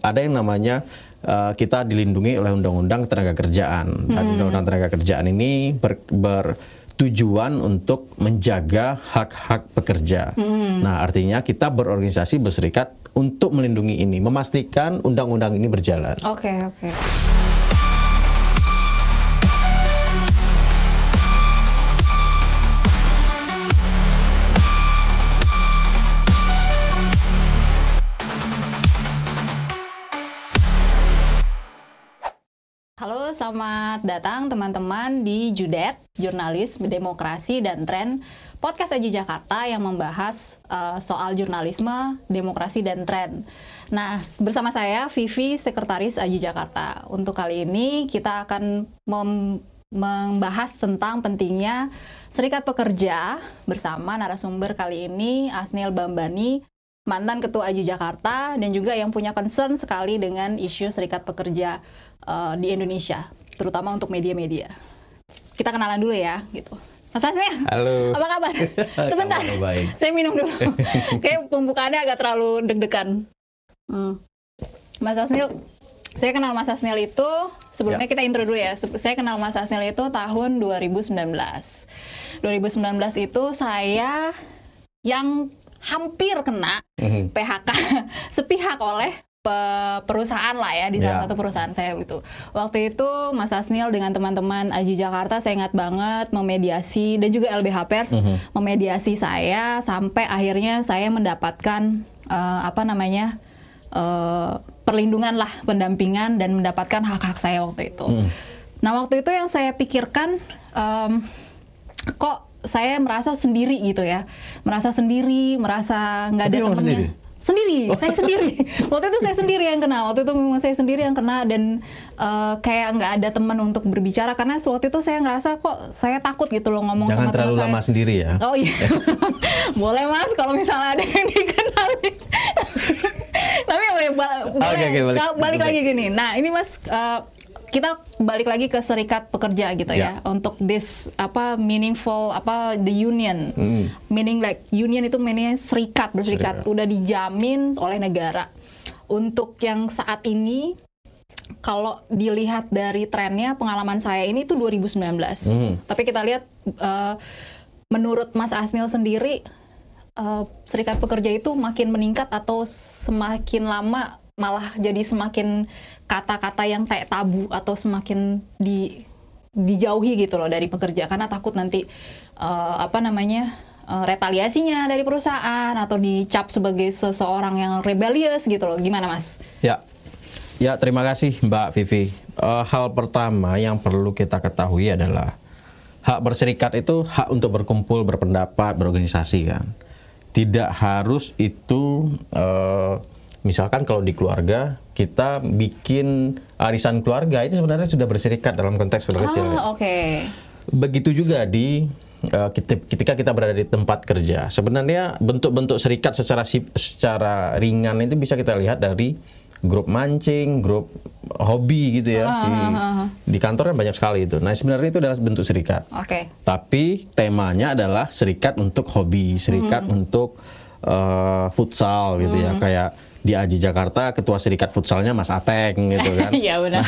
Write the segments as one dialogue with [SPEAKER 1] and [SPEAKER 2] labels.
[SPEAKER 1] ada yang namanya kita dilindungi oleh Undang-Undang Tenaga Kerjaan. Dan Undang-Undang Tenaga Kerjaan ini bertujuan untuk menjaga hak-hak pekerja. Nah, artinya kita berorganisasi, berserikat untuk melindungi ini, memastikan undang-undang ini berjalan.
[SPEAKER 2] Oke. Halo, selamat datang teman-teman di Judet, Jurnalis, Demokrasi, dan Tren, podcast Aji Jakarta yang membahas soal jurnalisme, demokrasi, dan tren. Nah, bersama saya Vivi, Sekretaris Aji Jakarta. Untuk kali ini kita akan membahas tentang pentingnya Serikat Pekerja bersama narasumber kali ini Asniel Bambani, mantan Ketua Aji Jakarta dan juga yang punya concern sekali dengan isu Serikat Pekerja di Indonesia, terutama untuk media-media. Kita kenalan dulu ya, gitu. Mas Asniel,
[SPEAKER 1] halo.
[SPEAKER 2] Apa kabar? Sebentar, saya minum dulu. Kayak pembukaannya agak terlalu deg-degan. Mas Asniel, saya kenal Mas Asniel itu, sebelumnya kita intro dulu ya. Saya kenal Mas Asniel itu tahun 2019. 2019 itu saya yang hampir kena PHK sepihak oleh perusahaan lah ya, di salah satu perusahaan saya gitu. Waktu itu Mas Asniel dengan teman-teman Aji Jakarta, saya ingat banget, memediasi, dan juga LBH Pers memediasi saya sampai akhirnya saya mendapatkan perlindungan lah, pendampingan, dan mendapatkan hak-hak saya waktu itu. Nah, waktu itu yang saya pikirkan, kok saya merasa sendiri gitu ya, merasa nggak ada temennya. Saya sendiri. Waktu itu saya sendiri yang kena. Waktu itu memang saya sendiri yang kena, dan kayak nggak ada teman untuk berbicara, karena waktu itu saya ngerasa kok saya takut gitu loh ngomong sama teman saya.
[SPEAKER 1] Jangan terlalu lama sendiri ya.
[SPEAKER 2] Oh iya. Boleh Mas, kalau misalnya ada yang dikenalin. Tapi balik lagi gini. Nah, ini Mas, kita balik lagi ke Serikat Pekerja gitu ya, untuk this meaningful the union, meaning like union itu meaning berserikat, udah dijamin oleh negara. Untuk yang saat ini, kalau dilihat dari trennya, pengalaman saya ini itu 2019. Tapi kita lihat, menurut Mas Asniel sendiri, Serikat Pekerja itu makin meningkat atau semakin lama malah jadi semakin kata-kata yang kayak tabu, atau semakin dijauhi gitu loh dari pekerja, karena takut nanti retaliasinya dari perusahaan, atau dicap sebagai seseorang yang rebellious gitu loh. Gimana Mas?
[SPEAKER 1] Ya, terima kasih Mbak Vivi. Hal pertama yang perlu kita ketahui adalah hak berserikat itu hak untuk berkumpul, berpendapat, berorganisasi kan. Tidak harus itu misalkan kalau di keluarga, kita bikin arisan keluarga, itu sebenarnya sudah berserikat dalam konteks keluarga kecil. Begitu juga ketika kita berada di tempat kerja. Sebenarnya bentuk-bentuk serikat secara ringan itu bisa kita lihat dari grup mancing, grup hobi gitu ya. Di kantor kan banyak sekali itu. Nah, sebenarnya itu adalah bentuk serikat. Tapi temanya adalah serikat untuk hobi, serikat untuk futsal gitu ya. Kayak di Aji Jakarta, ketua serikat futsalnya Mas Ateng gitu kan.
[SPEAKER 2] Iya benar.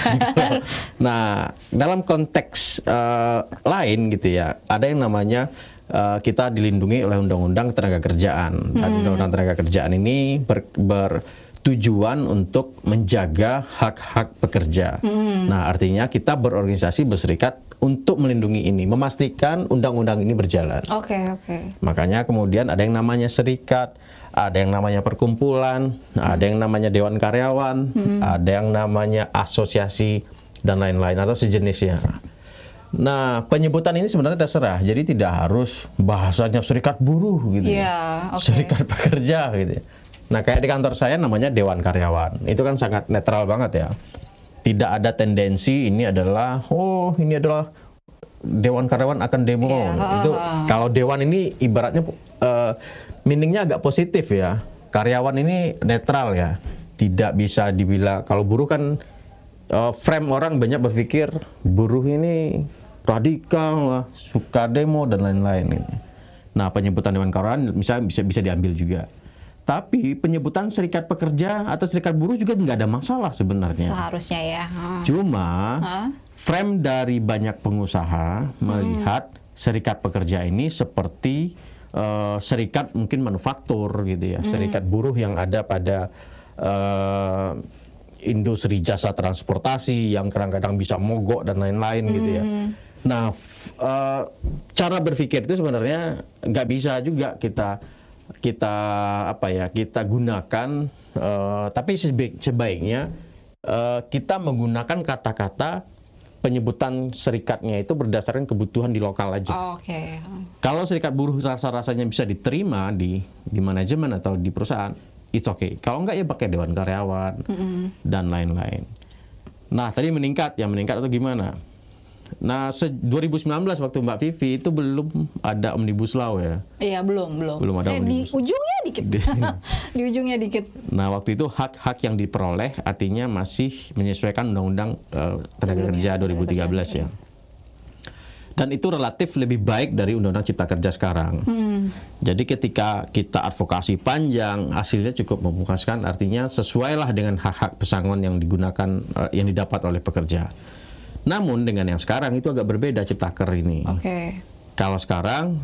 [SPEAKER 1] Nah, dalam konteks lain gitu ya, ada yang namanya kita dilindungi oleh Undang-Undang Tenaga Kerjaan. Dan Undang-Undang Tenaga Kerjaan ini bertujuan untuk menjaga hak-hak pekerja. Nah, artinya kita berorganisasi, berserikat untuk melindungi ini, memastikan undang-undang ini berjalan. Makanya kemudian ada yang namanya serikat, ada yang namanya perkumpulan, ada yang namanya dewan karyawan, ada yang namanya asosiasi, dan lain-lain, atau sejenisnya. Nah, penyebutan ini sebenarnya terserah, jadi tidak harus bahasanya serikat buruh gitu, serikat pekerja gitu. Nah, kayak di kantor saya namanya dewan karyawan, itu kan sangat netral banget ya. Tidak ada tendensi ini adalah dewan karyawan akan demo. Itu kalau dewan ini ibaratnya meaningnya agak positif ya. Karyawan ini netral ya. Tidak bisa dibilang, kalau buruh kan frame orang banyak berpikir buruh ini radikal lah, suka demo dan lain-lain. Nah, penyebutan dewan karyawan misalnya bisa diambil juga. Tapi penyebutan serikat pekerja atau serikat buruh juga nggak ada masalah sebenarnya.
[SPEAKER 2] Seharusnya ya.
[SPEAKER 1] Cuma frame dari banyak pengusaha melihat serikat pekerja ini seperti serikat mungkin manufaktur gitu ya, serikat buruh yang ada pada industri jasa transportasi yang kadang-kadang bisa mogok dan lain-lain gitu ya. Nah, cara berpikir itu sebenarnya nggak bisa juga kita gunakan, tapi sebaiknya kita menggunakan kata-kata penyebutan serikatnya itu berdasarkan kebutuhan di lokal aja.
[SPEAKER 2] Oke.
[SPEAKER 1] Kalau serikat buruh rasa-rasanya bisa diterima di manajemen atau di perusahaan, it's okay. Kalau enggak ya pakai dewan karyawan dan lain-lain. Nah, tadi meningkat atau gimana? Nah, 2019 waktu Mbak Vivi itu belum ada Omnibus Law ya?
[SPEAKER 2] Iya, belum.
[SPEAKER 1] Belum ada Omnibus.
[SPEAKER 2] Di ujungnya dikit. Di ujungnya dikit.
[SPEAKER 1] Nah, waktu itu hak-hak yang diperoleh artinya masih menyesuaikan Undang-Undang Tenaga Kerja 2013 ya. Dan itu relatif lebih baik dari Undang-Undang Cipta Kerja sekarang. Jadi ketika kita advokasi panjang, hasilnya cukup memuaskan, artinya sesuailah dengan hak-hak pesangon yang digunakan, yang didapat oleh pekerja. Namun dengan yang sekarang itu agak berbeda Ciptaker ini. Kalau sekarang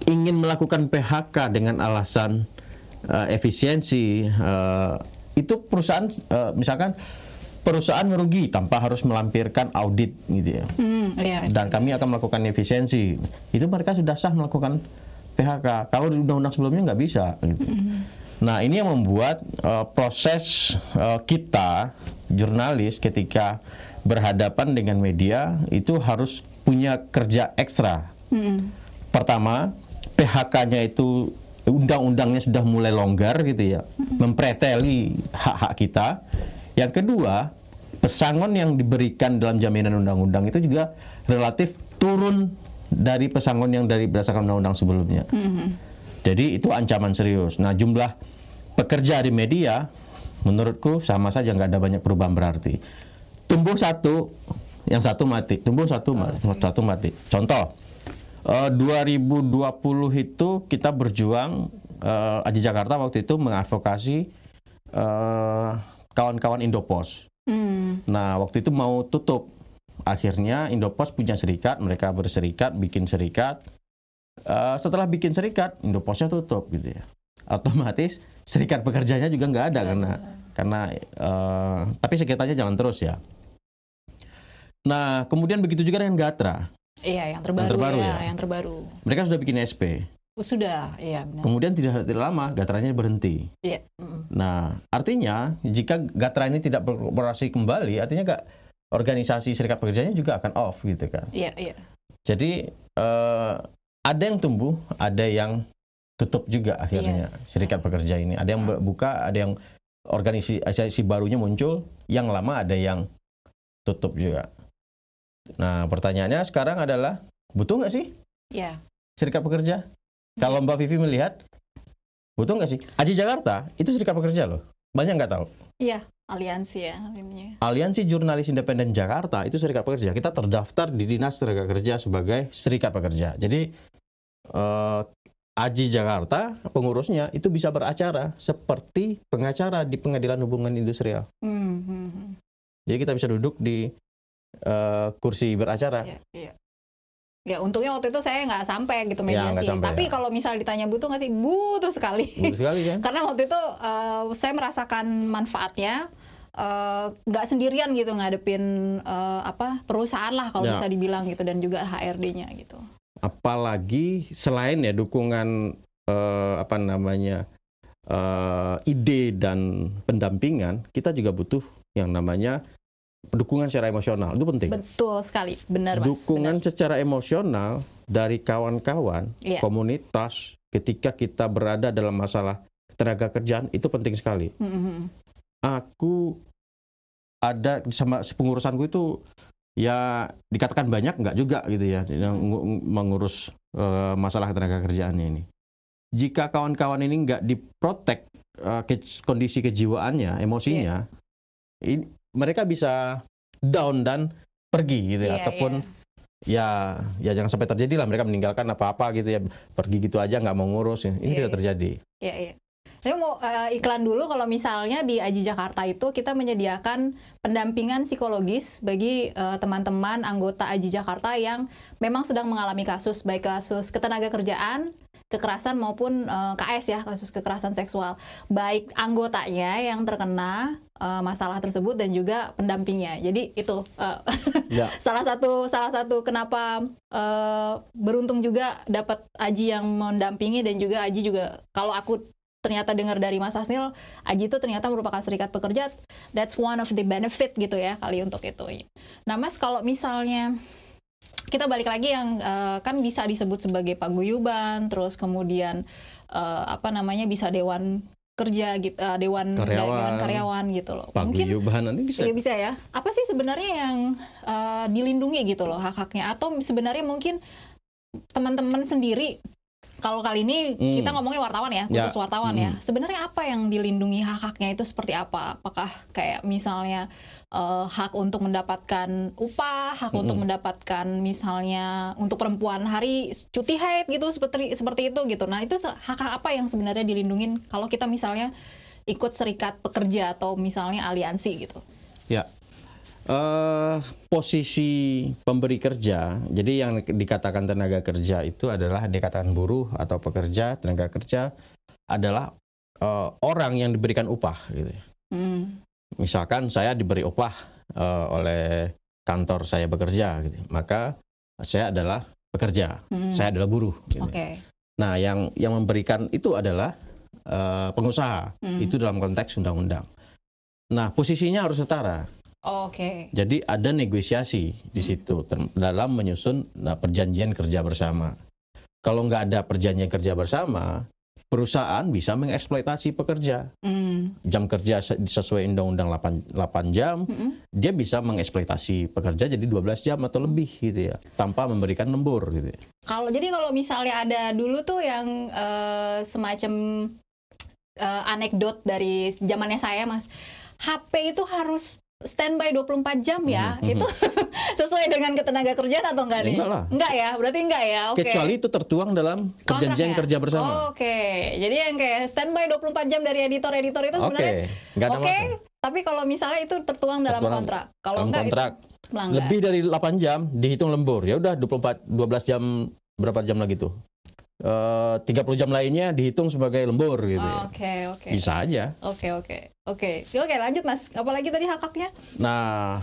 [SPEAKER 1] ingin melakukan PHK dengan alasan efisiensi, itu perusahaan misalkan perusahaan merugi tanpa harus melampirkan audit gitu ya. Dan kami akan melakukan efisiensi. Itu mereka sudah sah melakukan PHK. Kalau di undang-undang sebelumnya nggak bisa gitu. Nah, ini yang membuat proses kita jurnalis ketika berhadapan dengan media itu harus punya kerja ekstra. Pertama, PHK-nya itu undang-undangnya sudah mulai longgar gitu ya, mempreteli hak-hak kita. Yang kedua, pesangon yang diberikan dalam jaminan undang-undang itu juga relatif turun dari pesangon yang berdasarkan undang-undang sebelumnya. Jadi itu ancaman serius. Nah, jumlah pekerja di media menurutku sama saja, nggak ada banyak perubahan berarti. Tumbuh satu, yang satu mati. Tumbuh satu, satu mati. Contoh, 2020 itu kita berjuang, Aji Jakarta waktu itu mengadvokasi kawan-kawan Indopos. Nah, waktu itu mau tutup. Akhirnya Indopos punya serikat, mereka berserikat, bikin serikat. Setelah bikin serikat, Indoposnya tutup gitu ya. Otomatis serikat pekerjanya juga nggak ada karena tapi sekitarnya jalan terus ya. Nah, kemudian begitu juga dengan Gatra.
[SPEAKER 2] Iya, yang terbaru ya. Yang terbaru.
[SPEAKER 1] Mereka sudah bikin SP.
[SPEAKER 2] Sudah, iya benar.
[SPEAKER 1] Kemudian tidak lama Gatranya berhenti.
[SPEAKER 2] Iya.
[SPEAKER 1] Nah, artinya jika Gatra ini tidak beroperasi kembali, artinya organisasi serikat pekerjanya juga akan off gitu kan.
[SPEAKER 2] Iya.
[SPEAKER 1] Jadi ada yang tumbuh, ada yang tutup juga akhirnya serikat pekerja ini. Ada yang buka, ada yang organisasi barunya muncul, yang lama ada yang tutup juga. Nah, pertanyaannya sekarang adalah, butuh nggak sih serikat pekerja? Kalau Mbak Vivi melihat, butuh nggak sih? Aji Jakarta itu serikat pekerja loh. Banyak nggak tahu.
[SPEAKER 2] Iya, aliansi ya.
[SPEAKER 1] Aliansi Jurnalis Independen Jakarta itu serikat pekerja. Kita terdaftar di Dinas Tenaga Kerja sebagai serikat pekerja. Jadi Aji Jakarta pengurusnya itu bisa beracara seperti pengacara di Pengadilan Hubungan Industrial. Jadi kita bisa duduk di kursi beracara.
[SPEAKER 2] Ya, untungnya waktu itu saya nggak sampai gitu mediasi. Tapi kalau misalnya ditanya butuh nggak sih? Butuh sekali.
[SPEAKER 1] Butuh sekali kan?
[SPEAKER 2] Karena waktu itu saya merasakan manfaatnya. Nggak sendirian gitu ngadepin perusahaan lah kalau bisa dibilang gitu, dan juga HRD-nya gitu.
[SPEAKER 1] Apalagi selain ya dukungan ide dan pendampingan, kita juga butuh yang namanya dukungan secara emosional. Itu penting.
[SPEAKER 2] Betul sekali, benar Mas.
[SPEAKER 1] Dukungan secara emosional dari kawan-kawan, komunitas ketika kita berada dalam masalah tenaga kerjaan itu penting sekali. Aku ada sama pengurusanku itu ya dikatakan banyak, nggak juga gitu ya yang mengurus masalah tenaga kerjaan ini. Jika kawan-kawan ini nggak diprotek kondisi kejiwaannya, emosinya, mereka bisa down dan pergi gitu ya, ataupun ya jangan sampai terjadi lah mereka meninggalkan apa-apa gitu ya, pergi gitu aja nggak mau ngurus. Ini tidak terjadi.
[SPEAKER 2] Iya. Saya mau iklan dulu. Kalau misalnya di Aji Jakarta itu kita menyediakan pendampingan psikologis bagi teman-teman anggota Aji Jakarta yang memang sedang mengalami kasus, baik kasus ketenagakerjaan, kekerasan maupun KS ya, kasus kekerasan seksual. Baik anggotanya yang terkena masalah tersebut dan juga pendampingnya. Jadi itu salah satu kenapa beruntung juga dapat Aji yang mendampingi, dan juga Aji juga kalau aku ternyata dengar dari Mas Asnil, Aji itu ternyata merupakan serikat pekerja. That's one of the benefit gitu ya kali untuk itu. Nah Mas, kalau misalnya kita balik lagi yang kan bisa disebut sebagai paguyuban, terus kemudian bisa dewan kerja gitu, dewan karyawan gitu loh.
[SPEAKER 1] Paguyuban nanti bisa.
[SPEAKER 2] Ya bisa ya. Apa sih sebenarnya yang dilindungi gitu loh hak-haknya, atau sebenarnya mungkin teman-teman sendiri? Kalau kali ini kita ngomongnya wartawan ya, khusus wartawan ya. Sebenarnya apa yang dilindungi hak-haknya itu seperti apa? Apakah kayak misalnya hak untuk mendapatkan upah, hak untuk mendapatkan misalnya untuk perempuan hari cuti haid gitu, seperti itu gitu. Nah itu hak-hak apa yang sebenarnya dilindungin kalau kita misalnya ikut serikat pekerja atau misalnya aliansi gitu?
[SPEAKER 1] Ya. Posisi pemberi kerja, jadi yang dikatakan tenaga kerja itu adalah dikatakan buruh atau pekerja, tenaga kerja adalah orang yang diberikan upah gitu. Misalkan saya diberi upah oleh kantor saya bekerja gitu, maka saya adalah pekerja, saya adalah buruh gitu. Nah yang memberikan itu adalah pengusaha, itu dalam konteks undang-undang. Nah posisinya harus setara. Jadi ada negosiasi di situ dalam menyusun perjanjian kerja bersama. Kalau nggak ada perjanjian kerja bersama, perusahaan bisa mengeksploitasi pekerja. Jam kerja sesuai undang-undang 8 jam, dia bisa mengeksploitasi pekerja jadi 12 jam atau lebih gitu ya, tanpa memberikan lembur gitu.
[SPEAKER 2] Kalau misalnya ada dulu tuh yang semacam anekdot dari zamannya saya Mas, HP itu harus standby 24 jam ya, itu sesuai dengan ketenaga kerjaan atau enggak nih? Enggak ya, berarti enggak ya.
[SPEAKER 1] Kecuali itu tertuang dalam perjanjian kerja bersama.
[SPEAKER 2] Jadi yang kayak standby 24 jam dari editor itu sebenarnya tapi kalau misalnya itu tertuang dalam kontrak. Kalau enggak kontrak,
[SPEAKER 1] lebih dari 8 jam dihitung lembur. Ya udah 12 jam, berapa jam lagi tuh? 30 jam lainnya dihitung sebagai lembur gitu. Bisa aja.
[SPEAKER 2] Oke, lanjut Mas. Apalagi tadi hak-haknya?
[SPEAKER 1] Nah,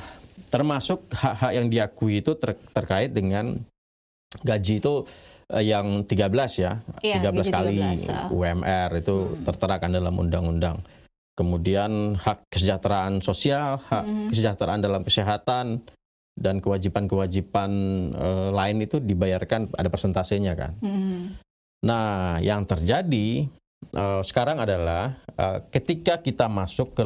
[SPEAKER 1] termasuk hak-hak yang diakui itu terkait dengan gaji itu yang 13 ya. 13 kali UMR itu tertera kan dalam undang-undang. Kemudian hak kesejahteraan sosial, hak kesejahteraan dalam kesehatan, dan kewajiban-kewajiban lain itu dibayarkan, ada persentasenya kan. Nah, yang terjadi sekarang adalah ketika kita masuk ke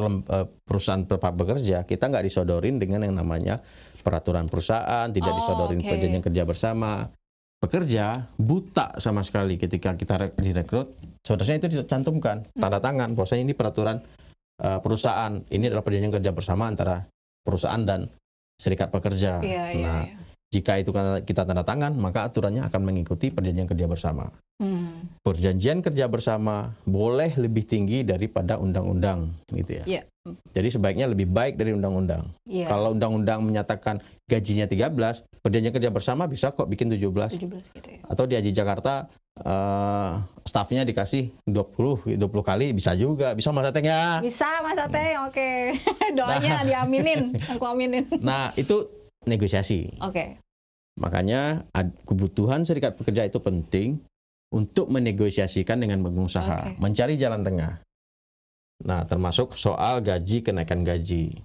[SPEAKER 1] perusahaan tempat bekerja, kita nggak disodorin dengan yang namanya peraturan perusahaan, tidak disodorin perjanjian kerja bersama. Pekerja buta sama sekali ketika kita direkrut. Seharusnya itu dicantumkan, tanda tangan, bahwasanya ini peraturan perusahaan, ini adalah perjanjian kerja bersama antara perusahaan dan serikat pekerja. Jika itu kita tanda tangan, maka aturannya akan mengikuti perjanjian kerja bersama. Perjanjian kerja bersama boleh lebih tinggi daripada undang-undang, gitu ya. Jadi sebaiknya lebih baik dari undang-undang. Kalau undang-undang menyatakan gajinya 13, perjanjian kerja bersama bisa kok bikin 17 gitu ya. Atau di Aji Jakarta stafnya dikasih 20 kali bisa juga. Bisa Mas Ateng ya?
[SPEAKER 2] Bisa Mas Ateng, Doanya diaminin, aku aminin.
[SPEAKER 1] Nah, itu negosiasi. Makanya kebutuhan serikat pekerja itu penting untuk menegosiasikan dengan pengusaha, mencari jalan tengah. Nah, termasuk soal gaji, kenaikan gaji.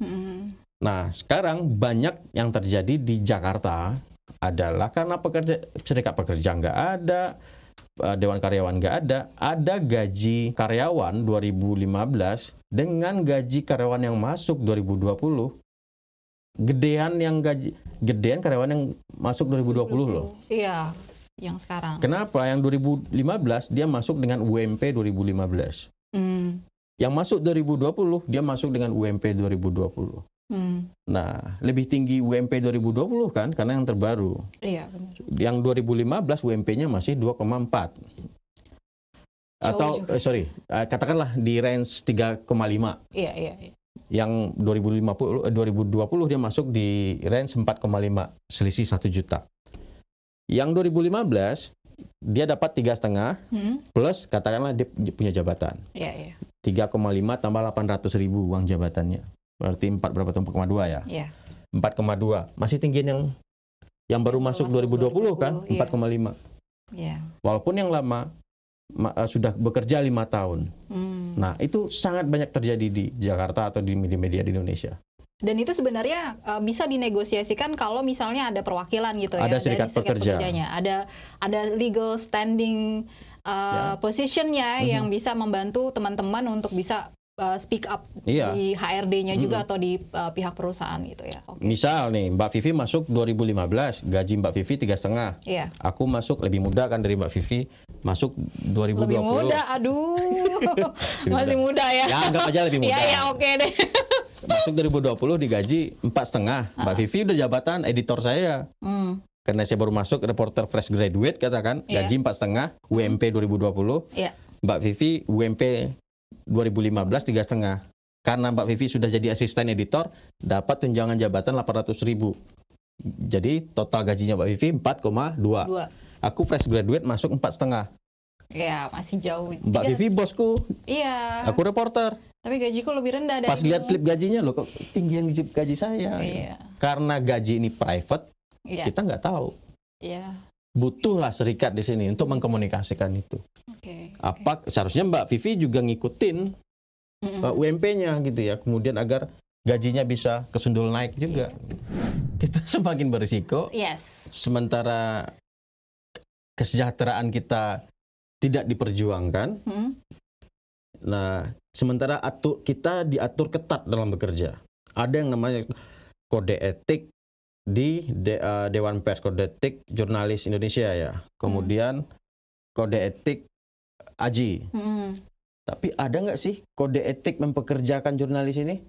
[SPEAKER 1] Nah, sekarang banyak yang terjadi di Jakarta adalah karena serikat pekerja nggak ada, Dewan Karyawan nggak ada gaji karyawan 2015 dengan gaji karyawan yang masuk 2020. Gedean karyawan yang masuk 2020 loh.
[SPEAKER 2] Iya, yang sekarang.
[SPEAKER 1] Kenapa? Yang 2015 dia masuk dengan UMP 2015. Yang masuk 2020 dia masuk dengan UMP 2020. Nah, lebih tinggi UMP 2020 kan, karena yang terbaru.
[SPEAKER 2] Iya, benar.
[SPEAKER 1] Yang 2015 UMP-nya masih 2,4. Atau, katakanlah di range 3,5.
[SPEAKER 2] Iya, iya.
[SPEAKER 1] Yang 2020 dia masuk di range 4,5, selisih 1 juta. Yang 2015 dia dapat 3,5 plus katakanlah dia punya jabatan.
[SPEAKER 2] Iya, iya.
[SPEAKER 1] 3,5 tambah 800.000 uang jabatannya. Berarti 4 berapa tuh? 4,2 ya?
[SPEAKER 2] Iya.
[SPEAKER 1] 4,2. Masih tinggi yang baru masuk 2020 kan? 4,5.
[SPEAKER 2] Iya.
[SPEAKER 1] Walaupun yang lama sudah bekerja 5 tahun. Nah, itu sangat banyak terjadi di Jakarta atau di media-media di Indonesia.
[SPEAKER 2] Dan itu sebenarnya bisa dinegosiasikan kalau misalnya ada perwakilan gitu ya,
[SPEAKER 1] ada serikat
[SPEAKER 2] pekerjanya. Ada legal standing positionnya yang bisa membantu teman-teman untuk bisa speak up di HRD-nya juga atau di pihak perusahaan gitu ya.
[SPEAKER 1] Misal nih, Mbak Vivi masuk 2015, gaji Mbak Vivi 3,5.
[SPEAKER 2] Iya.
[SPEAKER 1] Aku masuk lebih muda kan dari Mbak Vivi, masuk 2020.
[SPEAKER 2] Lebih muda, aduh. Masih muda ya.
[SPEAKER 1] Ya, anggap aja lebih muda.
[SPEAKER 2] Ya, oke deh.
[SPEAKER 1] Masuk 2020 digaji 4,5. Mbak Vivi udah jabatan editor saya. Karena saya baru masuk reporter fresh graduate katakan, gaji 4,5, UMP 2020. Mbak Vivi UMP 2015 3,5. Karena Mbak Vivi sudah jadi asisten editor, dapat tunjangan jabatan 800.000. Jadi total gajinya Mbak Vivi 4,2. Aku fresh graduate masuk 4,5.
[SPEAKER 2] Ya, masih jauh.
[SPEAKER 1] Mbak Vivi bosku.
[SPEAKER 2] Iya.
[SPEAKER 1] Aku reporter.
[SPEAKER 2] Tapi gajiku lebih rendah dari
[SPEAKER 1] pas lihat slip gajinya loh, kok tinggian gaji saya.
[SPEAKER 2] Iya.
[SPEAKER 1] Karena gaji ini private, kita nggak tahu.
[SPEAKER 2] Iya.
[SPEAKER 1] Butuhlah serikat di sini untuk mengkomunikasikan itu. Apa seharusnya Mbak Vivi juga ngikutin UMP-nya gitu ya, kemudian agar gajinya bisa kesundul naik juga. Kita semakin berisiko. Sementara kesejahteraan kita tidak diperjuangkan. Nah, sementara kita diatur ketat dalam bekerja. Ada yang namanya kode etik di Dewan Pers, kode etik jurnalis Indonesia ya. Kemudian kode etik AJI. Tapi ada nggak sih kode etik mempekerjakan jurnalis ini?